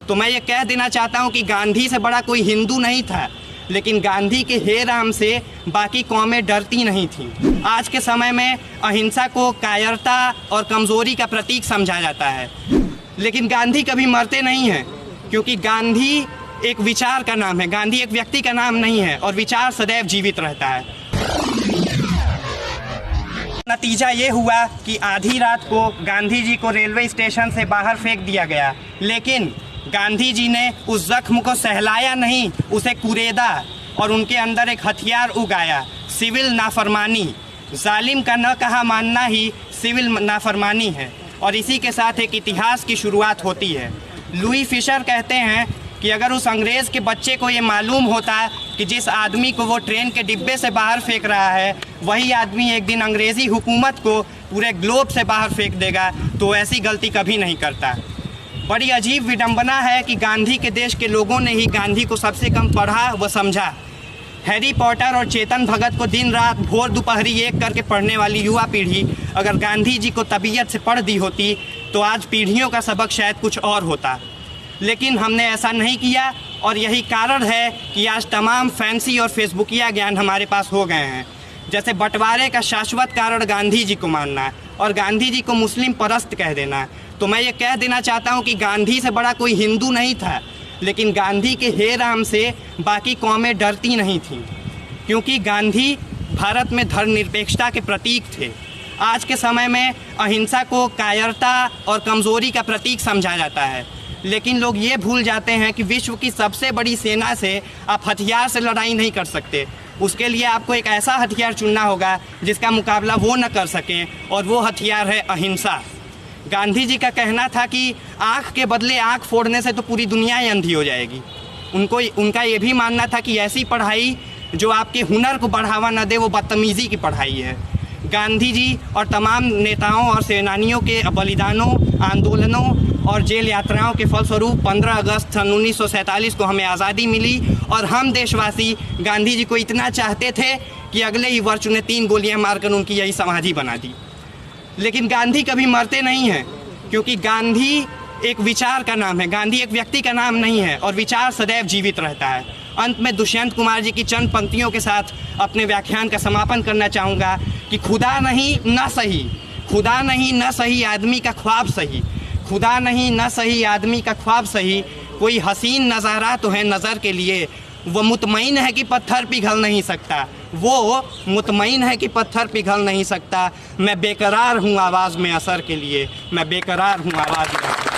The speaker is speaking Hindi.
तो मैं ये कह देना चाहता हूँ कि गांधी से बड़ा कोई हिंदू नहीं था, लेकिन गांधी के हे राम से बाकी कौमें डरती नहीं थीं। आज के समय में अहिंसा को कायरता और कमज़ोरी का प्रतीक समझा जाता है, लेकिन गांधी कभी मरते नहीं हैं, क्योंकि गांधी एक विचार का नाम है। गांधी एक व्यक्ति का नाम नहीं है और विचार सदैव जीवित रहता है। नतीजा ये हुआ कि आधी रात को गांधी जी को रेलवे स्टेशन से बाहर फेंक दिया गया, लेकिन गांधी जी ने उस जख्म को सहलाया नहीं, उसे कुरेदा और उनके अंदर एक हथियार उगाया, सिविल नाफरमानी। जालिम का न कहा मानना ही सिविल नाफरमानी है, और इसी के साथ एक इतिहास की शुरुआत होती है। लुई फिशर कहते हैं कि अगर उस अंग्रेज़ के बच्चे को ये मालूम होता कि जिस आदमी को वो ट्रेन के डिब्बे से बाहर फेंक रहा है वही आदमी एक दिन अंग्रेज़ी हुकूमत को पूरे ग्लोब से बाहर फेंक देगा, तो ऐसी गलती कभी नहीं करता। बड़ी अजीब विडंबना है कि गांधी के देश के लोगों ने ही गांधी को सबसे कम पढ़ा व समझा। हैरी पॉटर और चेतन भगत को दिन रात भोर दोपहरी एक करके पढ़ने वाली युवा पीढ़ी अगर गांधी जी को तबीयत से पढ़ दी होती तो आज पीढ़ियों का सबक शायद कुछ और होता, लेकिन हमने ऐसा नहीं किया, और यही कारण है कि आज तमाम फैंसी और फेसबुकिया ज्ञान हमारे पास हो गए हैं। जैसे बंटवारे का शाश्वत कारण गांधी जी को मानना और गांधी जी को मुस्लिम परस्त कह देना। तो मैं ये कह देना चाहता हूँ कि गांधी से बड़ा कोई हिंदू नहीं था, लेकिन गांधी के हे राम से बाकी कौमें डरती नहीं थीं, क्योंकि गांधी भारत में धर्मनिरपेक्षता के प्रतीक थे। आज के समय में अहिंसा को कायरता और कमज़ोरी का प्रतीक समझा जाता है, लेकिन लोग ये भूल जाते हैं कि विश्व की सबसे बड़ी सेना से आप हथियार से लड़ाई नहीं कर सकते। उसके लिए आपको एक ऐसा हथियार चुनना होगा जिसका मुकाबला वो न कर सकें, और वो हथियार है अहिंसा। गांधी जी का कहना था कि आँख के बदले आँख फोड़ने से तो पूरी दुनिया ही अंधी हो जाएगी। उनका ये भी मानना था कि ऐसी पढ़ाई जो आपके हुनर को बढ़ावा न दे वो बदतमीज़ी की पढ़ाई है। गांधी जी और तमाम नेताओं और सेनानियों के बलिदानों, आंदोलनों और जेल यात्राओं के फलस्वरूप 15 अगस्त सन 1947 को हमें आज़ादी मिली, और हम देशवासी गांधी जी को इतना चाहते थे कि अगले ही वर्ष उन्हें 3 गोलियां मारकर उनकी यही समाधि बना दी। लेकिन गांधी कभी मरते नहीं हैं, क्योंकि गांधी एक विचार का नाम है। गांधी एक व्यक्ति का नाम नहीं है, और विचार सदैव जीवित रहता है। अंत में दुष्यंत कुमार जी की चंद पंक्तियों के साथ अपने व्याख्यान का समापन करना चाहूँगा कि खुदा नहीं न सही, खुदा नहीं न सही आदमी का ख्वाब सही, खुदा नहीं न सही आदमी का ख्वाब सही, कोई हसीन नज़ारा तो है नज़र के लिए, वो मुतमईन है कि पत्थर पिघल नहीं सकता, वो मुतमईन है कि पत्थर पिघल नहीं सकता। मैं बेकरार हूँ आवाज़ में असर के लिए, मैं बेकरार हूँ आवाज़ में।